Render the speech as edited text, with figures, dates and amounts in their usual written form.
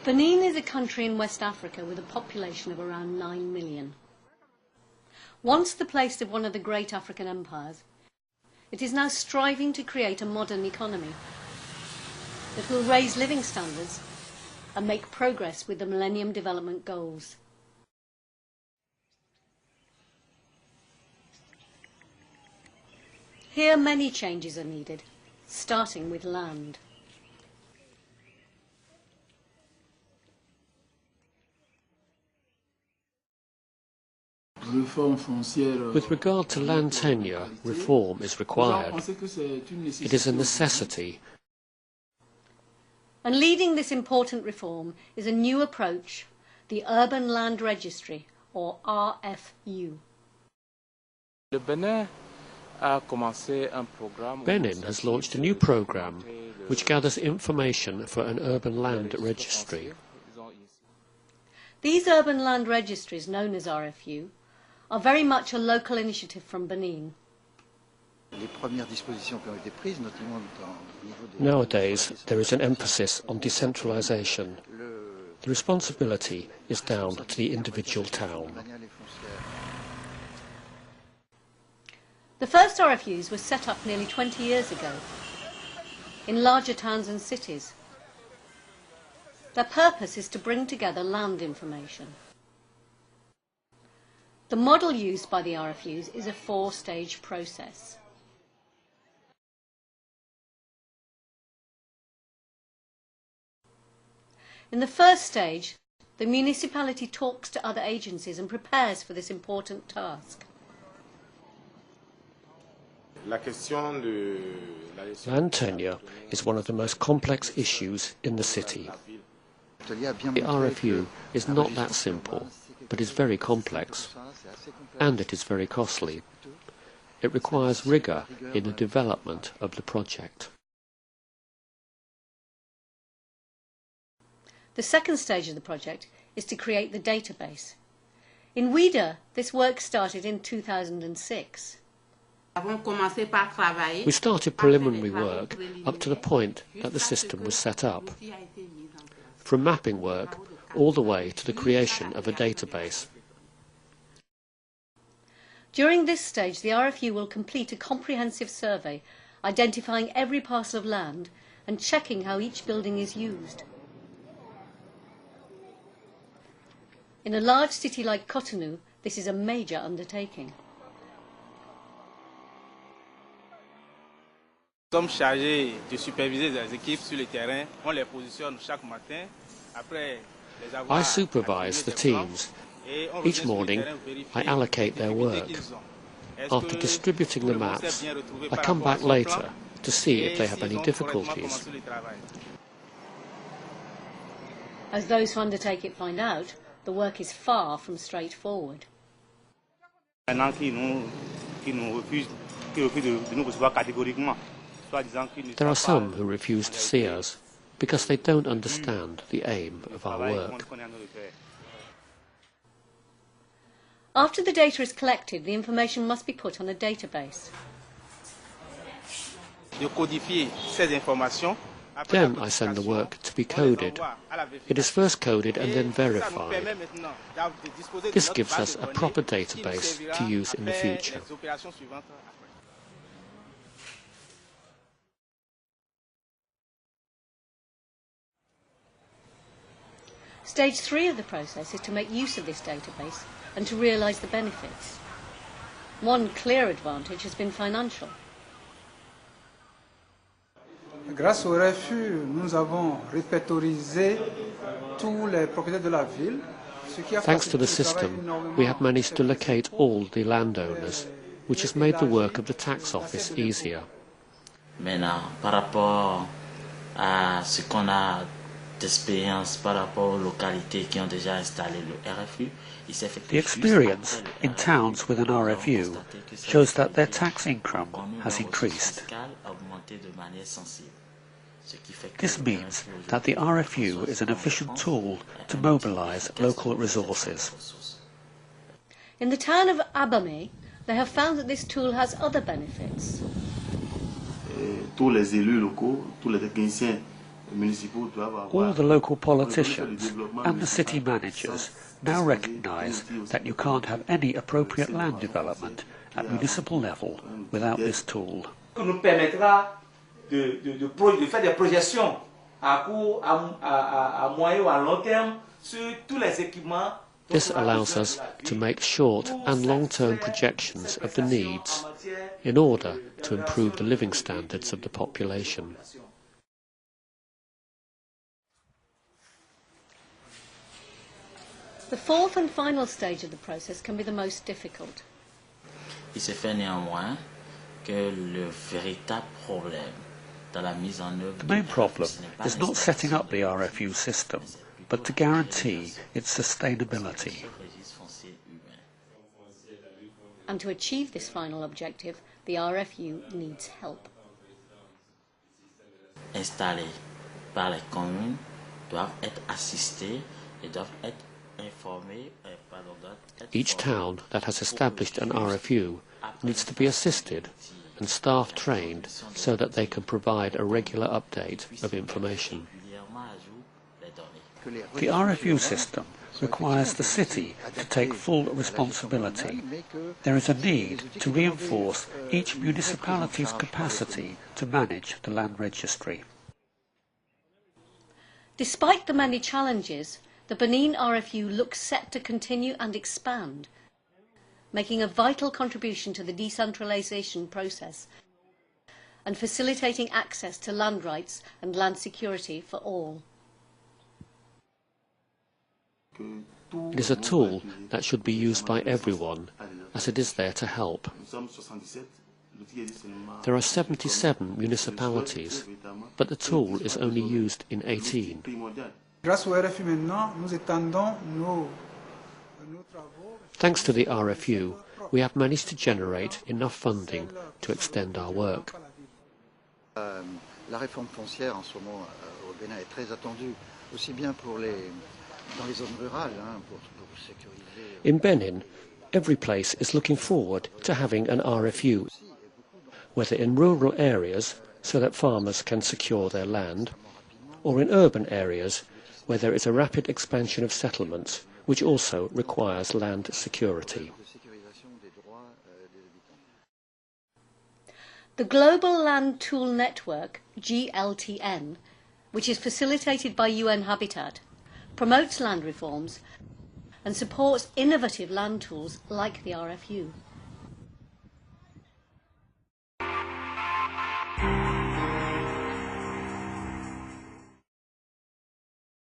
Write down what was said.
Benin is a country in West Africa with a population of around 9 million. Once the place of one of the great African empires, it is now striving to create a modern economy that will raise living standards and make progress with the Millennium Development Goals. Here many changes are needed, starting with land. With regard to land tenure, reform is required. It is a necessity. And leading this important reform is a new approach, the Urban Land Registry, or RFU. Benin has launched a new programme which gathers information for an urban land registry. These urban land registries, known as RFU, are very much a local initiative from Benin. Nowadays, there is an emphasis on decentralisation. The responsibility is down to the individual town. The first RFUs were set up nearly 20 years ago in larger towns and cities. Their purpose is to bring together land information. The model used by the RFUs is a 4-stage process. In the first stage, the municipality talks to other agencies and prepares for this important task. Land tenure is one of the most complex issues in the city. The RFU is not that simple, but is very complex, and it is very costly. It requires rigour in the development of the project. The second stage of the project is to create the database. In Ouida, this work started in 2006. We started preliminary work up to the point that the system was set up, from mapping work all the way to the creation of a database. During this stage, the RFU will complete a comprehensive survey identifying every parcel of land and checking how each building is used. In a large city like Cotonou, this is a major undertaking. Nous sommes chargés de superviser les équipes sur le terrain. On les positionne chaque matin. Après les avoir I supervise the teams. Each morning, I allocate their work. After distributing the maps, I come back later to see if they have any difficulties. As those who undertake it find out, the work is far from straightforward. There are some who refuse to see us because they don't understand the aim of our work. After the data is collected, the information must be put on a database. Then I send the work to be coded. It is first coded and then verified. This gives us a proper database to use in the future. Stage 3 of the process is to make use of this database and to realise the benefits. One clear advantage has been financial. Grâce au RFU, nous avons répertorié tous les propriétaires de la ville. Thanks to the system, we have managed to locate all the landowners, which has made the work of the tax office easier. Maintenant, par rapport à ce qu'on a d'expérience par rapport aux localités qui ont déjà installé le RFU, the experience in towns with an RFU shows that their tax income has increased. This means that the RFU is an efficient tool to mobilise local resources. In the town of Abame, they have found that this tool has other benefits. Tous les élus locaux, tous les techniciens All the local politicians and the city managers now recognise that you can't have any appropriate land development at municipal level without this tool. Nous permettra de faire des projections à court, à moyen ou à long terme sur tous les équipements. This allows us to make short and long-term projections of the needs in order to improve the living standards of the population. The fourth and final stage of the process can be the most difficult. Il se fait néanmoins que le véritable problème dans la mise en œuvre The main problem is not setting up the RFU system, but to guarantee its sustainability. And to achieve this final objective, the RFU needs help. Installés par les communes doivent être assistés et doivent être informés. Each town that has established an RFU needs to be assisted and staff trained so that they can provide a regular update of information. The RFU system requires the city to take full responsibility. There is a need to reinforce each municipality's capacity to manage the land registry. Despite the many challenges, the Benin RFU looks set to continue and expand, making a vital contribution to the decentralisation process and facilitating access to land rights and land security for all. It is a tool that should be used by everyone, as it is there to help. There are 77 municipalities, but the tool is only used in 18. Grâce au RFU maintenant, nous étendons nos travaux. Thanks to the RFU, we have managed to generate enough funding to extend our work. La réforme foncière en ce moment au Bénin est très attendue, aussi bien dans les zones rurales, pour sécuriser. In Benin, every place is looking forward to having an RFU, whether in rural areas so that farmers can secure their land, or in urban areas where there is a rapid expansion of settlements, which also requires land security. The Global Land Tool Network, GLTN, which is facilitated by UN Habitat, promotes land reforms and supports innovative land tools like the RFU.